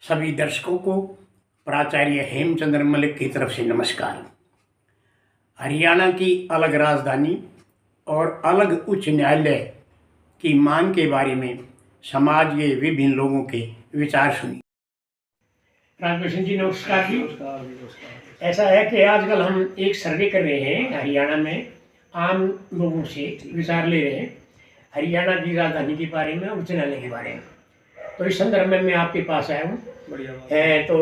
सभी दर्शकों को प्राचार्य हेमचंद्र मलिक की तरफ से नमस्कार। हरियाणा की अलग राजधानी और अलग उच्च न्यायालय की मांग के बारे में समाज के विभिन्न लोगों के विचार सुनिए। रामकृष्ण जी नमस्कार जी। नमस्कार। ऐसा है कि आजकल हम एक सर्वे कर रहे हैं हरियाणा में, आम लोगों से विचार ले रहे हैं हरियाणा की राजधानी के बारे में, उच्च न्यायालय के बारे में। तो इस संदर्भ में मैं आपके पास आया हूँ। बढ़िया बात है तो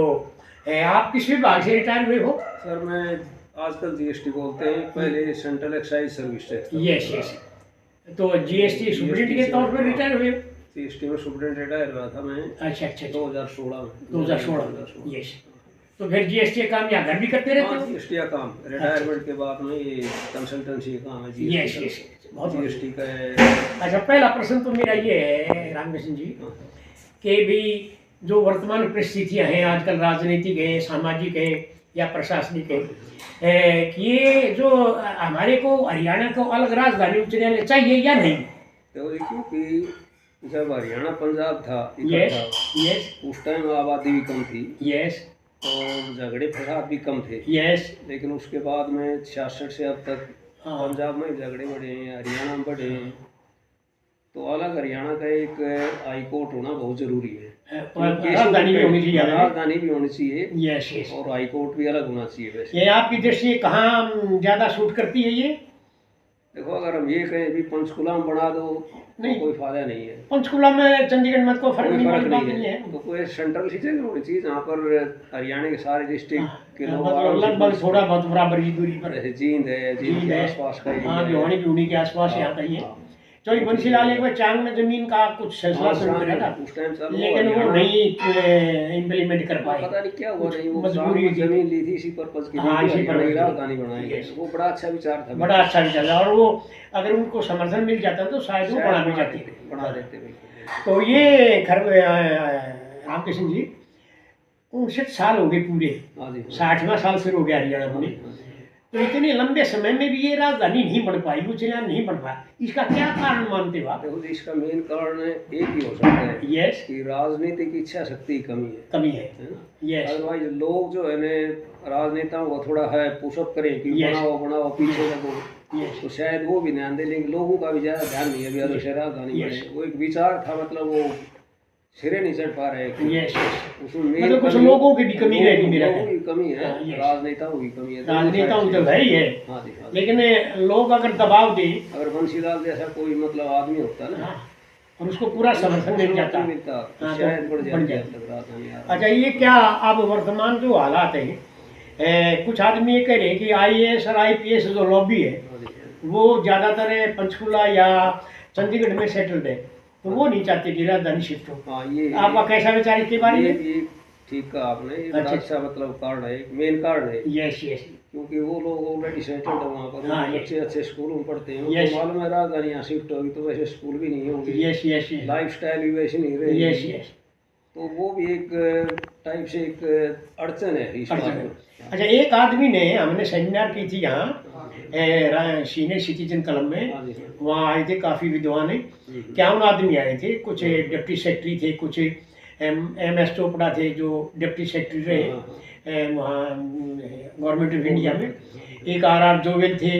आप किस विभाग से रिटायर हुए हो? सर, मैं आजकल जीएसटी बोलते हैं, पहले central excise service tax. Yes yes. तो जीएसटी सुप्रीटेंडेंट के तौर पर रिटायर हुए हो? जीएसटी में सुप्रीटेंडेंट रिटायर हुआ था मैं। अच्छा अच्छा। 2016 में। 2016। यस। तो फिर जीएसटी का काम यहाँ घर भी करते रहते हो? जीएसटी का काम रिटायरमेंट के बाद में ये कंसल्टेंसी का काम है। Yes yes. बहुत जीएसटी का है। अच्छा, पहला प्रश्न तो मेरा ये है रामकृष्ण जी कि भी जो वर्तमान परिस्थितियां हैं आजकल, राजनीतिक है, सामाजिक है या प्रशासनिक है, कि ये जो हमारे को हरियाणा को अलग राजधानी उच्च न्यायालय चाहिए या नहीं? तो देखिए कि जब हरियाणा पंजाब था यस इकट्ठा, यस उस टाइम आबादी भी कम थी यस और झगड़े फसाद भी कम थे। यस। लेकिन उसके बाद में 66 से अब तक हाँ। पंजाब में झगड़े बढ़े हैं, हरियाणा में बढ़े हैं। तो अलग हरियाणा का एक हाई कोर्ट होना बहुत जरूरी है। राजधानी भी होनी चाहिए। राजधानी भी होनी चाहिए। Yes yes. और हाई कोर्ट भी अलग होना चाहिए। वैसे ये आपकी दृष्टि कहाँ ज़्यादा सूट करती है? ये देखो, अगर हम ये कहें भी पंचकुला में बना दो नहीं, तो कोई फायदा नहीं है। पंचकुला में चंडीगढ़ में कोई फर्क कोई फर्क नहीं है। है। तो कोई सेंट्रल सी जगह होनी चाहिए जहाँ पर हरियाणा के सारे डिस्ट्रिक्ट के लोग लगभग थोड़ा बहुत बराबर की दूरी पर। जैसे जींद है, जींद के आसपास का हाँ, भिवानी भिवनी के आसपास यहाँ का ही है। जो बंसीलाल एक बार चांग में जमीन का कुछ सिलसिला शुरू करा था उस टाइम सर, लेकिन वो नहीं इम्प्लीमेंट कर पाए। पता नहीं क्या हुआ, नहीं वो मजबूरी जमीन ली थी इसी पर्पज के लिए। हाँ, इसी पर राजधानी बनाई। वो बड़ा अच्छा विचार था, बड़ा अच्छा विचार था। और वो अगर उनको समर्थन मिल जाता तो शायद वो बना भी जाती, बना देते। तो ये रामकृष्ण जी 59 साल हो गए पूरे, 60वां साल शुरू हो गया हरियाणा में। तो इतने लंबे समय में भी ये राजधानी नहीं बन पाई, उच्च न्यायालय नहीं बन पाया, इसका क्या कारण मानते हो आप? देखो, इसका मेन कारण एक ही हो सकता है। यस, कि राजनीतिक इच्छा शक्ति की कमी है ना? यस। अदरवाइज लोग जो है ना, राजनेताओं को थोड़ा है पुशअप करें कि बनाओ पीछे लगो, तो शायद वो भी ध्यान दे। लेकिन लोगों का भी ज्यादा ध्यान नहीं है। अभी राजधानी बने, वो एक विचार था, मतलब वो सिरे नहीं चढ़ पा रहे। उसमें मतलब कुछ लोगों की भी कमी रहेगी, मेरा कमी है, राजनेताओं की कमी है। राजनेताओं तो है ही है, लेकिन लोग अगर दबाव दे, अगर बंसीलाल जैसा कोई मतलब आदमी होता ना और उसको पूरा समर्थन मिल जाता, शायद बढ़ जाता। अच्छा, ये क्या अब वर्तमान जो हालात है, कुछ आदमी ये कह रहे हैं कि आईएएस और आईपीएस जो लॉबी है वो ज़्यादातर पंचकुला या चंडीगढ़ में सेटल्ड है, तो वो नहीं चाहते कि राजधानी शिफ्ट हो। हाँ, ये आपका कैसा विचार इसके बारे में? ये ठीक कहा आपने। ये बड़ा अच्छा मतलब कारण है, मेन कारण है। Yes yes. क्योंकि वो लोग ऑलरेडी सेटल्ड है वहाँ पर। हाँ, अच्छे अच्छे स्कूलों में पढ़ते हैं। यस। मालूम है राजधानी यहाँ शिफ्ट होगी तो वैसे स्कूल भी नहीं होंगे। Yes yes. लाइफ स्टाइल भी वैसे नहीं रहेगी। Yes yes. तो वो भी एक टाइप से एक अड़चन है इस बात में। अच्छा, एक आदमी ने, हमने सेमिनार की थी यहाँ सीनियर सिटीजन क्लब में, वहाँ आए थे काफ़ी विद्वान है, 51 आदमी आए थे। कुछ डिप्टी सेक्रेटरी थे, कुछ MS चोपड़ा थे जो डिप्टी सेक्रेटरी रहे वहाँ गवर्नमेंट ऑफ इंडिया में। एक RR जोवेल थे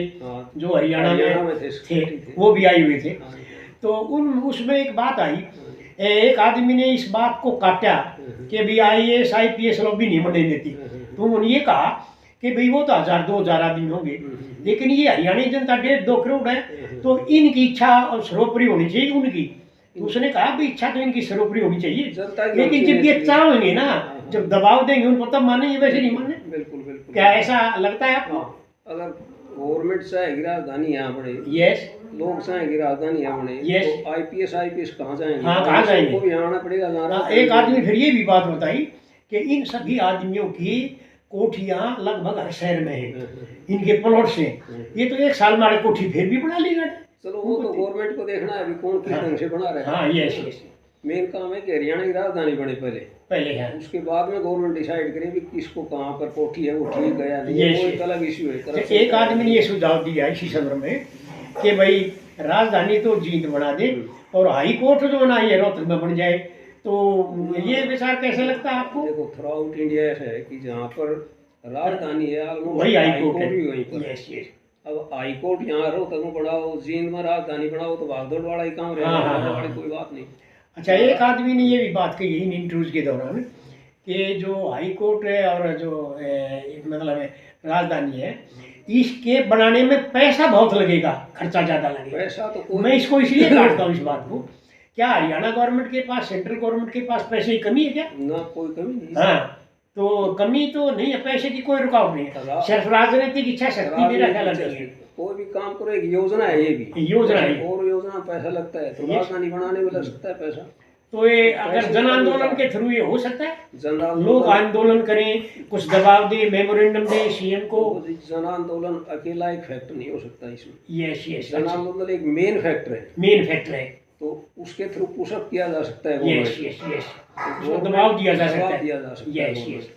जो हरियाणा में थे, वो भी आए हुए थे। तो उसमें एक बात आई, एक आदमी ने इस बात को काटा कि भाई IAS IPS लॉबी नहीं बनने देती। तो उन्होंने ये कहा कि भाई वो तो 1000-2000 आदमी होंगे, लेकिन ये हरियाणा जनता 1.5-2 करोड़ है, तो इनकी इच्छा और सर्वोपरि होनी चाहिए उनकी। तो उसने कहा भाई इच्छा तो इनकी सर्वोपरि होनी चाहिए, लेकिन जब ये चाहेंगे ना, जब दबाव देंगे उनको तब मानेंगे, वैसे नहीं माने। बिल्कुल। क्या ऐसा लगता है आपको? अगर गवर्नमेंट चाहेगी राजधानी यहाँ बने, यस, लोग चाहेंगे राजधानी यहाँ बने, यस, तो IPS कहाँ जाएंगे? हाँ, कहाँ जाएंगे? वो भी आना पड़ेगा। एक आदमी फिर ये भी बात बताई कि इन सभी आदमियों की कोठियाँ लगभग हर शहर में है, इनके प्लॉट से। ये तो एक साल में कोठी फिर भी बना लेगा। चलो, वो तो गवर्नमेंट को देखना है अभी कौन किस ढंग से बना रहा है। हाँ, यस यस। मेन काम है कि हरियाणा की राजधानी बने पहले है, उसके बाद में गवर्नमेंट डिसाइड करे भी किसको कहाँ पर कोठी है, वो ठीक गया नहीं, वो एक अलग इश्यू है। एक आदमी ने ये सुझाव दिया इसी संदर्भ में कि भाई राजधानी तो जींद बना दे और हाई कोर्ट जो बनाई है रोहतक में बन जाए, तो ये विचार कैसे लगता है आपको? देखो थ्रू आउट इंडिया ऐसा है कि जहाँ पर राजधानी है वही हाई कोर्ट है। भी वहीं पर। Yes yes. अब हाई कोर्ट यहाँ रोहतक में बढ़ाओ, जींद में राजधानी बढ़ाओ, तो भागदौड़ वाला ही काम रहेगा, हाँ, हाँ, भागदौड़ हाँ। वाली कोई बात नहीं। अच्छा, एक आदमी ने ये भी बात कही इन इंटरव्यूज के दौरान कि जो हाई कोर्ट है और जो मतलब राजधानी है, इसके बनाने में पैसा बहुत लगेगा, खर्चा ज़्यादा लगेगा। पैसा तो कोई मैं इसको इसलिए काटता हूँ इस बात को, क्या हरियाणा गवर्नमेंट के पास, सेंट्रल गवर्नमेंट के पास पैसे की कमी है क्या? ना कोई कमी नहीं। हाँ, तो कमी तो नहीं है, पैसे की कोई रुकावट नहीं है, सिर्फ राजनीतिक इच्छा शक्ति मेरा ख्याल है। कोई भी काम करो, एक योजना है, ये भी योजना है, और योजना में पैसा लगता है, तो राजधानी बनाने में लग सकता है पैसा। तो ये अगर जन आंदोलन के थ्रू ये हो सकता है, जन लोग आंदोलन करें, कुछ दबाव दे, मेमोरेंडम दे सीएम को। जन आंदोलन अकेला एक फैक्टर नहीं हो सकता इसमें। Yes yes. जन आंदोलन एक मेन फैक्टर है, मेन फैक्टर है, तो उसके थ्रू पुशअप किया जा सकता है। यस यस यस, उसको दबाव दिया जा सकता है। दिया जा सकता है। यस यस,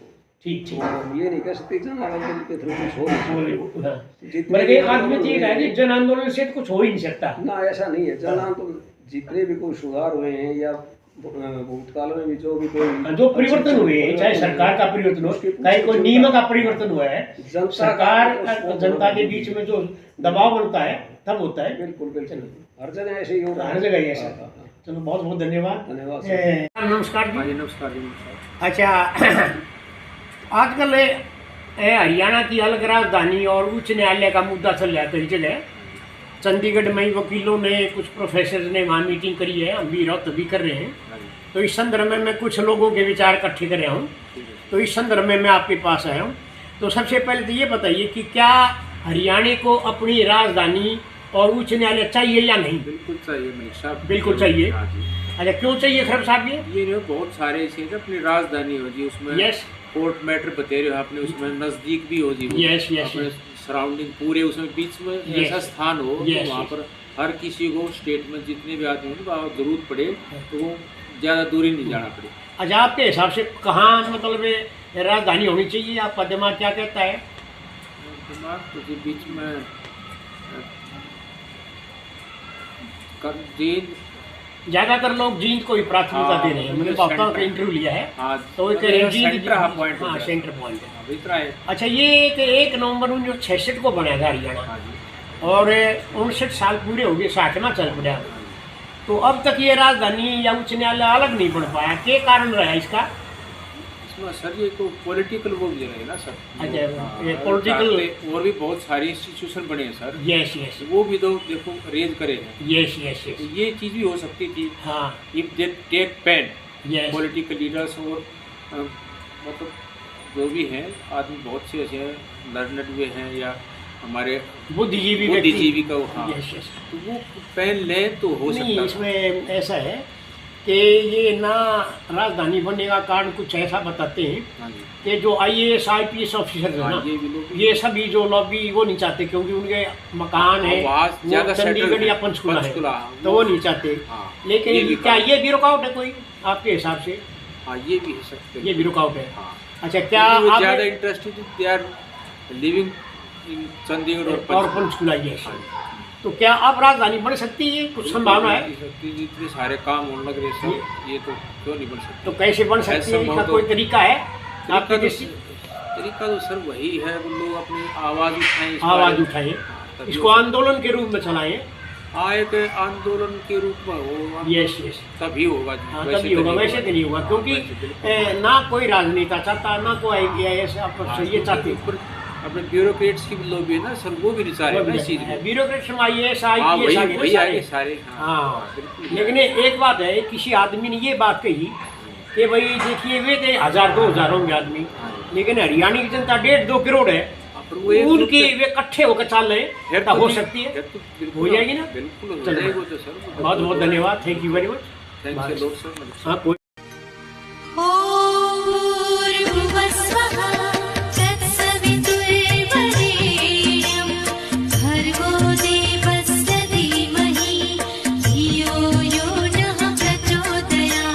ठीक ठीक। तो ये नहीं कह सकते जन आंदोलन के थ्रू कुछ हो। हाँ, मतलब एक आदमी ठीक है कि जन आंदोलन से तो कुछ हो ही नहीं सकता ना, ऐसा नहीं है। जन आंदोलन जितने भी कोई सुधार हुए हैं या भूतकाल में भी जो भी कोई जो परिवर्तन हुए, चाहे सरकार का परिवर्तन हो, चाहे कोई नियम का परिवर्तन हुआ है, सरकार जनता के बीच में जो दबाव बनता है तब होता है। बिल्कुल बिल्कुल, हर जगह ऐसे ही होगा, हर जगह ऐसा। चलो, बहुत बहुत धन्यवाद। धन्यवाद। नमस्कार जी। नमस्कार जी। अच्छा, आजकल हरियाणा की अलग राजधानी और उच्च न्यायालय का मुद्दा चल रहा है कई जगह। चंडीगढ़ में वकीलों ने, कुछ प्रोफेसर ने वहाँ मीटिंग करी है, हम भी रौत भी कर रहे हैं। तो इस संदर्भ में मैं कुछ लोगों के विचार इकट्ठे कर रहा हूँ, तो इस संदर्भ में मैं आपके पास आया हूँ। तो सबसे पहले तो ये बताइए कि क्या हरियाणा को अपनी राजधानी और उच्च न्यायालय चाहिए या नहीं? बिल्कुल चाहिए मनीष साहब, बिल्कुल चाहिए। हाँ जी। अच्छा, क्यों चाहिए खरब साहब? ये जो बहुत सारे ऐसे हैं, अपनी राजधानी हो जी, उसमें यस, कोर्ट मैटर बता रहे हो आपने, उसमें नजदीक भी हो जी, यस यस, सराउंडिंग पूरे, उसमें बीच में ऐसा स्थान हो Yes, तो वहाँ yes. पर हर किसी को, स्टेट में जितने भी आदमी हैं, वहाँ जरूरत पड़े तो वो ज़्यादा दूरी नहीं जाना पड़े। अच्छा, आपके हिसाब से कहाँ मतलब राजधानी होनी चाहिए? आपका दिमाग क्या कहता है? दिमाग तो जी बीच में जींद, ज्यादातर लोग जींद को ही प्राथमिकता दे रहे हैं। मैंने बहुतों का इंटरव्यू लिया है, हाँ, तो वो कह रहे हैं जींद पॉइंट, हाँ, सेंटर पॉइंट है। अभिप्राय है। अच्छा, ये 1 नवंबर 1966 को बनाया था हरियाणा, हाँ जी। और 59 साल पूरे हो गए, 60वां चल पड़ा। तो अब तक ये राजधानी या उच्च न्यायालय अलग नहीं बन पाया, क्या कारण रहा है इसका? इसमें सर ये तो पॉलिटिकल वो भी है ना सर। अच्छा, हाँ, ये पॉलिटिकल, और भी बहुत सारे इंस्टीट्यूशन बने हैं सर। यस यस, वो भी तो देखो रेज करे हैं। यस यस यस, तो ये चीज़ भी हो सकती थी हाँ, if they take pen, yes, political leaders और मतलब जो भी हैं आदमी, बहुत से ऐसे हैं लर्नड हुए हैं या हमारे बुद्धिजीवी का, हाँ, यस यस। तो वो पेन लें तो हो नहीं, सकता है। इसमें ऐसा है कि ये ना राजधानी बनने का कारण कुछ ऐसा बताते हैं हाँ जी, कि जो IAS IPS ऑफिसर है हाँ, ना, ये भी लोग, ये सभी जो लॉबी वो नहीं चाहते, क्योंकि उनके मकान है आवाज वो ज्यादा चंडीगढ़ या पंचकुला है, तो वो नहीं चाहते। हाँ, लेकिन ये भी क्या ये भी रुकावट है कोई आपके हिसाब से? हाँ, ये भी हो सकते हैं। ये भी रुकावट है। हाँ, अच्छा, क्या क्योंकि वो आप ज़्यादा interested, they are living in Chandigarh और और पंचकुला, ये तो क्या आप राजधानी बन सकती है? कुछ संभावना है? इतने सारे काम होने लग रहे सब, ये तो क्यों नहीं बन सकते? तो कैसे बन सकती है? इसका कोई तरीका है आपके दृष्टि? तरीका तो सर वही है, वो लोग अपनी आवाज़ उठाएं, इस आवाज बारे में। उठाएं, तभी इसको आंदोलन के रूप में चलाएं। हाँ, एक आंदोलन के रूप में होगा, यस यस, तभी होगा जी, हाँ, वैसे तभी होगा, तो वैसे तो नहीं होगा, क्योंकि वैसे बिल्कुल। ना कोई राजनेता चाहता, ना कोई IAS ये चाहते। ऊपर अपने ब्यूरोक्रेट्स की लोग भी है ना सर, वो भी नहीं चाह रहे ना इस चीज़ में। ब्यूरोक्रेट्स में IAS हाँ, IPS वही आगे आगे सारे, हाँ। बिल्कुल। लेकिन एक बात है, किसी आदमी ने ये बात कही कि भाई देखिए, वे के 1000-2000 होंगे आदमी, लेकिन हरियाणा की जनता 1.5-2 करोड़ है, पर वो एक उनकी वे इकट्ठे होकर चल रहे फिर हैं, हो नहीं- सकती है, फिर तो बिल्कुल हो जाएगी ना? बिल्कुल हो चलो। जाएगा तो सर। बहुत बहुत धन्यवाद, thank you very much. Thanks a lot sir. हाँ, कोई